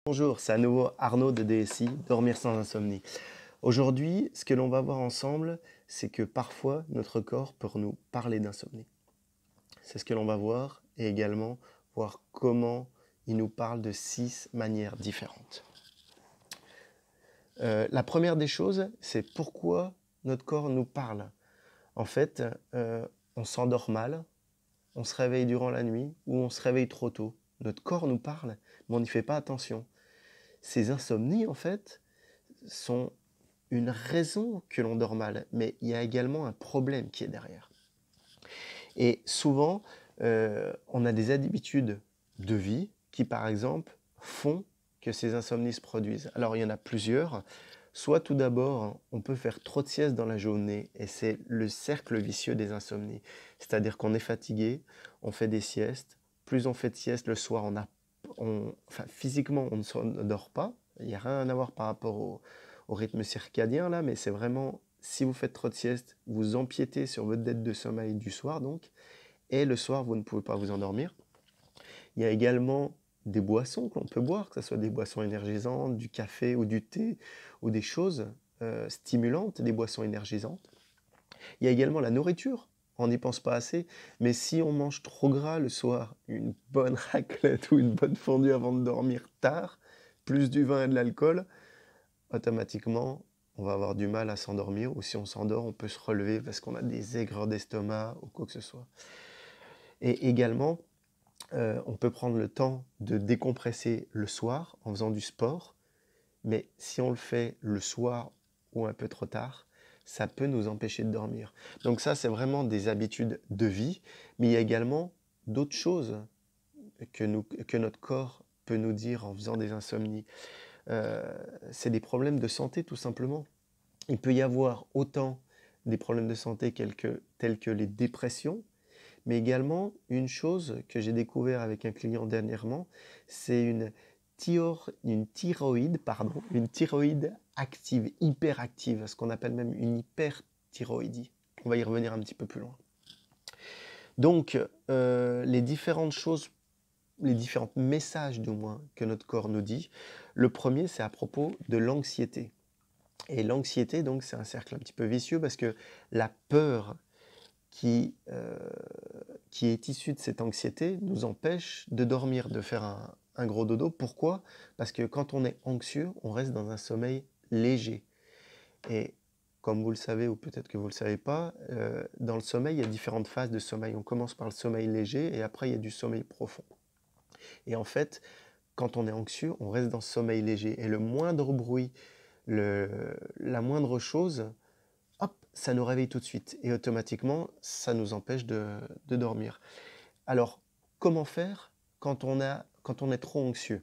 Bonjour, c'est à nouveau Arnaud de DSI, Dormir sans insomnie. Aujourd'hui, ce que l'on va voir ensemble, c'est que parfois notre corps peut nous parler d'insomnie. C'est ce que l'on va voir et également voir comment il nous parle de 6 manières différentes. La première des choses, c'est pourquoi notre corps nous parle. En fait, on s'endort mal, on se réveille durant la nuit ou on se réveille trop tôt. Notre corps nous parle, mais on n'y fait pas attention. Ces insomnies, en fait, sont une raison que l'on dort mal, mais il y a également un problème qui est derrière. Et souvent, on a des habitudes de vie qui, par exemple, font que ces insomnies se produisent. Alors, il y en a plusieurs. Soit tout d'abord, on peut faire trop de siestes dans la journée et c'est le cercle vicieux des insomnies. C'est-à-dire qu'on est fatigué, on fait des siestes. Plus on fait de siestes le soir, physiquement, on ne s'endort pas. Il n'y a rien à voir par rapport au rythme circadien là, mais c'est vraiment, si vous faites trop de siestes, vous empiétez sur votre dette de sommeil du soir donc, et le soir, vous ne pouvez pas vous endormir. Il y a également des boissons que l'on peut boire, que ce soit des boissons énergisantes, du café ou du thé, ou des choses stimulantes, des boissons énergisantes. Il y a également la nourriture. On n'y pense pas assez, mais si on mange trop gras le soir, une bonne raclette ou une bonne fondue avant de dormir tard, plus du vin et de l'alcool, automatiquement, on va avoir du mal à s'endormir, ou si on s'endort, on peut se relever parce qu'on a des aigreurs d'estomac ou quoi que ce soit. Et également, on peut prendre le temps de décompresser le soir en faisant du sport, mais si on le fait le soir ou un peu trop tard, ça peut nous empêcher de dormir. Donc ça, c'est vraiment des habitudes de vie, mais il y a également d'autres choses que notre corps peut nous dire en faisant des insomnies. C'est des problèmes de santé tout simplement. Il peut y avoir autant des problèmes de santé tels que les dépressions, mais également une chose que j'ai découvert avec un client dernièrement, c'est une thyroïde active, hyperactive, ce qu'on appelle même une hyperthyroïdie. On va y revenir un petit peu plus loin. Donc, les différents messages du moins que notre corps nous dit. Le premier, c'est à propos de l'anxiété. Et l'anxiété, donc, c'est un cercle un petit peu vicieux parce que la peur qui est issue de cette anxiété nous empêche de dormir, de faire un gros dodo. Pourquoi? Parce que quand on est anxieux, on reste dans un sommeil léger. Et comme vous le savez, ou peut-être que vous ne le savez pas, dans le sommeil, il y a différentes phases de sommeil. On commence par le sommeil léger et après, il y a du sommeil profond. Et en fait, quand on est anxieux, on reste dans ce sommeil léger. Et le moindre bruit, la moindre chose, hop, ça nous réveille tout de suite. Et automatiquement, ça nous empêche de dormir. Alors, comment faire quand on est trop anxieux?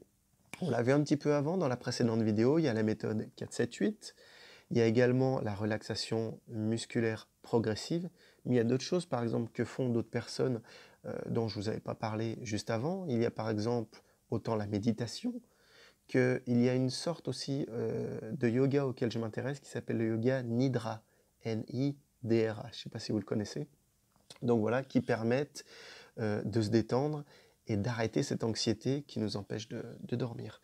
On l'a vu un petit peu avant dans la précédente vidéo, il y a la méthode 4-7-8. Il y a également la relaxation musculaire progressive, mais il y a d'autres choses, par exemple, que font d'autres personnes dont je ne vous avais pas parlé juste avant. Il y a par exemple autant la méditation, qu'il y a une sorte aussi de yoga auquel je m'intéresse qui s'appelle le yoga Nidra, N-I-D-R-A. Je ne sais pas si vous le connaissez. Donc voilà, qui permettent de se détendre et d'arrêter cette anxiété qui nous empêche de dormir.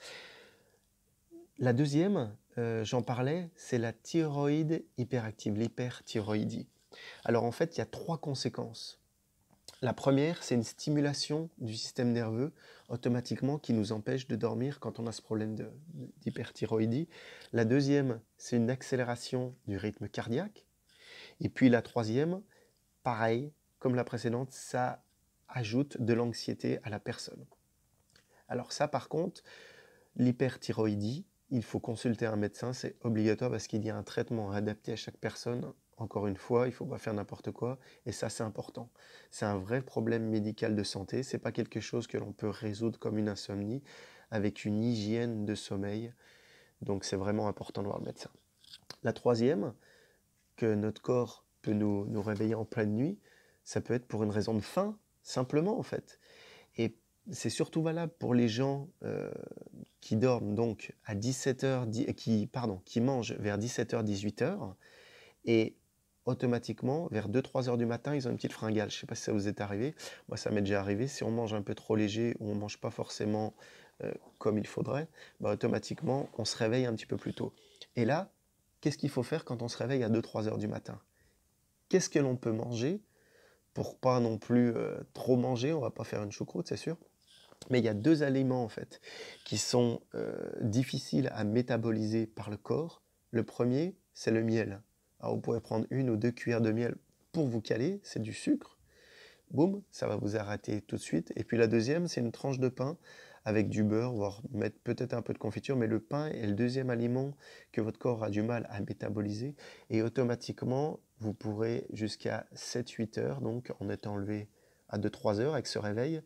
La deuxième, j'en parlais, c'est la thyroïde hyperactive, l'hyperthyroïdie. Alors en fait, il y a 3 conséquences. La première, c'est une stimulation du système nerveux automatiquement qui nous empêche de dormir quand on a ce problème d'hyperthyroïdie. La deuxième, c'est une accélération du rythme cardiaque. Et puis la troisième, pareil, comme la précédente, ça ajoute de l'anxiété à la personne. Alors ça, par contre, l'hyperthyroïdie, il faut consulter un médecin, c'est obligatoire parce qu'il y a un traitement adapté à chaque personne. Encore une fois, il ne faut pas faire n'importe quoi, et ça c'est important. C'est un vrai problème médical de santé, ce n'est pas quelque chose que l'on peut résoudre comme une insomnie, avec une hygiène de sommeil, donc c'est vraiment important de voir le médecin. La troisième, que notre corps peut nous réveiller en pleine nuit, ça peut être pour une raison de faim, simplement en fait. Et c'est surtout valable pour les gens qui dorment donc à 17h, qui mangent vers 17h, 18h, et automatiquement, vers 2-3 heures du matin, ils ont une petite fringale. Je ne sais pas si ça vous est arrivé. Moi, ça m'est déjà arrivé. Si on mange un peu trop léger ou on ne mange pas forcément comme il faudrait, bah, automatiquement, on se réveille un petit peu plus tôt. Et là, qu'est-ce qu'il faut faire quand on se réveille à 2-3 heures du matin? Qu'est-ce que l'on peut manger pour pas non plus trop manger? On va pas faire une choucroute, c'est sûr. Mais il y a deux aliments en fait qui sont difficiles à métaboliser par le corps. Le premier, c'est le miel. Alors vous pourrez prendre 1 ou 2 cuillères de miel pour vous caler, c'est du sucre. Boum, ça va vous arrêter tout de suite. Et puis la deuxième, c'est une tranche de pain avec du beurre, voire mettre peut-être un peu de confiture, mais le pain est le deuxième aliment que votre corps a du mal à métaboliser. Et automatiquement, vous pourrez jusqu'à 7-8 heures, donc en étant levé à 2-3 heures avec ce réveil,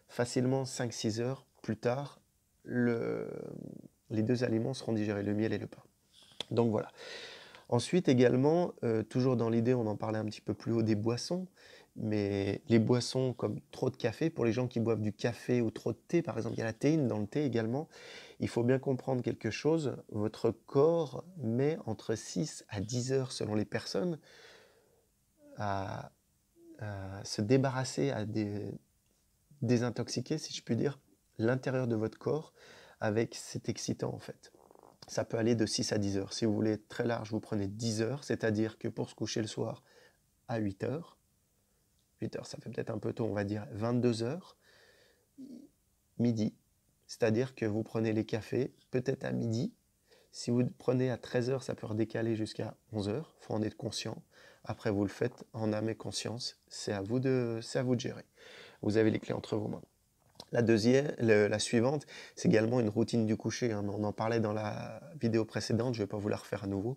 facilement 5-6 heures plus tard, les deux aliments seront digérés, le miel et le pain. Donc voilà. Ensuite également, toujours dans l'idée, on en parlait un petit peu plus haut, des boissons, mais les boissons comme trop de café, pour les gens qui boivent du café ou trop de thé, par exemple, il y a la théine dans le thé également, il faut bien comprendre quelque chose, votre corps met entre 6 à 10 heures, selon les personnes, à, à se débarrasser, à désintoxiquer, si je puis dire, l'intérieur de votre corps avec cet excitant en fait. Ça peut aller de 6 à 10 heures. Si vous voulez être très large, vous prenez 10 heures, c'est-à-dire que pour se coucher le soir à 8 heures, 8 heures ça fait peut-être un peu tôt, on va dire 22 heures, midi, c'est-à-dire que vous prenez les cafés peut-être à midi. Si vous prenez à 13 heures, ça peut redécaler jusqu'à 11 heures, il faut en être conscient. Après, vous le faites en âme et conscience, c'est à vous de gérer. Vous avez les clés entre vos mains. La suivante, c'est également une routine du coucher, hein. On en parlait dans la vidéo précédente, je ne vais pas vous la refaire à nouveau.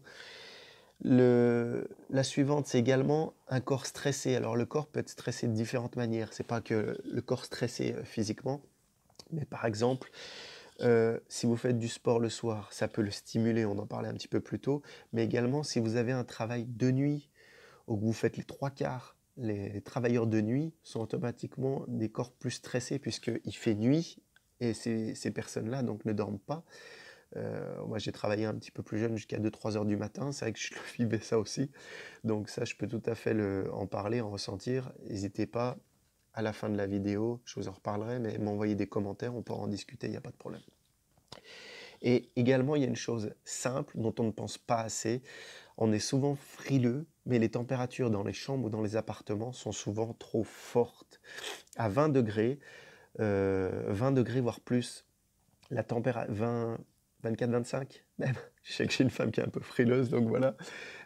La suivante, c'est également un corps stressé. Alors le corps peut être stressé de différentes manières. C'est pas que le corps stressé physiquement, mais par exemple, si vous faites du sport le soir, ça peut le stimuler, on en parlait un petit peu plus tôt, mais également si vous avez un travail de nuit, ou que vous faites les 3 quarts, les travailleurs de nuit sont automatiquement des corps plus stressés puisqu'il fait nuit et ces personnes-là donc ne dorment pas. Moi j'ai travaillé un petit peu plus jeune jusqu'à 2-3 heures du matin, c'est vrai que je le vivais ça aussi, donc ça je peux tout à fait en parler, en ressentir. N'hésitez pas à la fin de la vidéo, je vous en reparlerai, mais m'envoyer des commentaires, on pourra en discuter, il n'y a pas de problème. Et également il y a une chose simple dont on ne pense pas assez, on est souvent frileux, mais les températures dans les chambres ou dans les appartements sont souvent trop fortes. À 20 degrés, 20 degrés voire plus, la température 20, 24, 25 même. Je sais que j'ai une femme qui est un peu frileuse, donc voilà.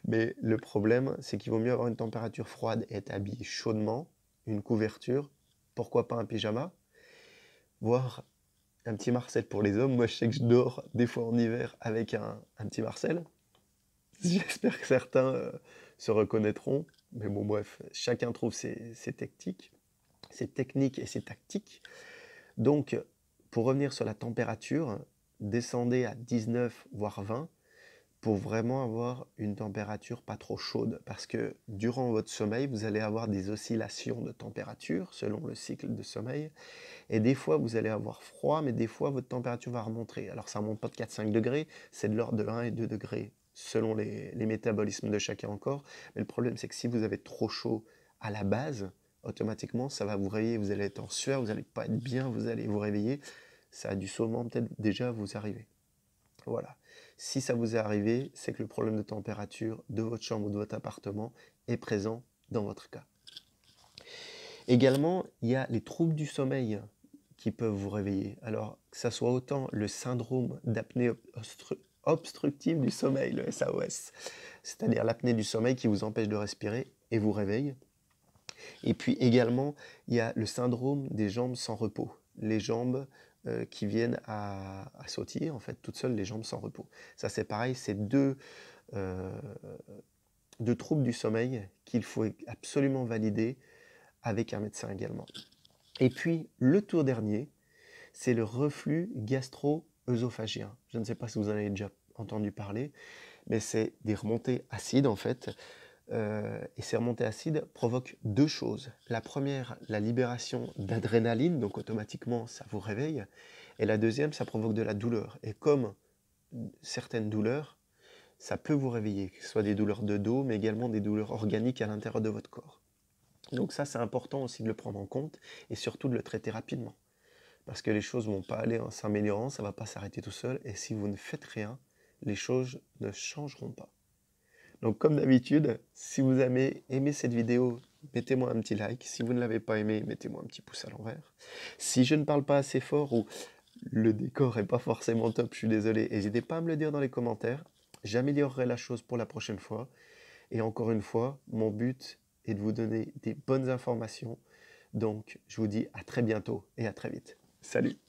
Mais le problème, c'est qu'il vaut mieux avoir une température froide et être habillé chaudement, une couverture, pourquoi pas un pyjama, voire un petit Marcel pour les hommes. Moi, je sais que je dors des fois en hiver avec un petit Marcel. J'espère que certains se reconnaîtront. Mais bon, bref, chacun trouve ses techniques, et ses tactiques. Donc, pour revenir sur la température, descendez à 19 voire 20 pour vraiment avoir une température pas trop chaude. Parce que durant votre sommeil, vous allez avoir des oscillations de température selon le cycle de sommeil. Et des fois, vous allez avoir froid, mais des fois, votre température va remonter. Alors, ça ne remonte pas de 4-5 degrés, c'est de l'ordre de 1 et 2 degrés selon les métabolismes de chacun encore. Mais le problème, c'est que si vous avez trop chaud à la base, automatiquement, ça va vous réveiller, vous allez être en sueur, vous n'allez pas être bien, vous allez vous réveiller. Ça a dû sûrement peut-être déjà vous arriver. Voilà. Si ça vous est arrivé, c'est que le problème de température de votre chambre ou de votre appartement est présent dans votre cas. Également, il y a les troubles du sommeil qui peuvent vous réveiller. Alors, que ça soit autant le syndrome d'apnée obstructive du sommeil, le SAOS, c'est-à-dire l'apnée du sommeil qui vous empêche de respirer et vous réveille. Et puis également, il y a le syndrome des jambes sans repos, les jambes qui viennent à sautiller, en fait, toutes seules, les jambes sans repos. Ça, c'est pareil, c'est deux troubles du sommeil qu'il faut absolument valider avec un médecin également. Et puis, le tout dernier, c'est le reflux gastro-œsophagien. Je ne sais pas si vous en avez déjà entendu parler, mais c'est des remontées acides en fait. Et ces remontées acides provoquent deux choses. La première, la libération d'adrénaline, donc automatiquement ça vous réveille. Et la deuxième, ça provoque de la douleur. Et comme certaines douleurs, ça peut vous réveiller, que ce soit des douleurs de dos, mais également des douleurs organiques à l'intérieur de votre corps. Donc ça, c'est important aussi de le prendre en compte et surtout de le traiter rapidement. parce que les choses ne vont pas aller en s'améliorant, ça ne va pas s'arrêter tout seul, et si vous ne faites rien, les choses ne changeront pas. Donc comme d'habitude, si vous avez aimé cette vidéo, mettez-moi un petit like. Si vous ne l'avez pas aimé, mettez-moi un petit pouce à l'envers. Si je ne parle pas assez fort ou le décor n'est pas forcément top, je suis désolé, n'hésitez pas à me le dire dans les commentaires. J'améliorerai la chose pour la prochaine fois. Et encore une fois, mon but est de vous donner des bonnes informations. Donc je vous dis à très bientôt et à très vite. Salut!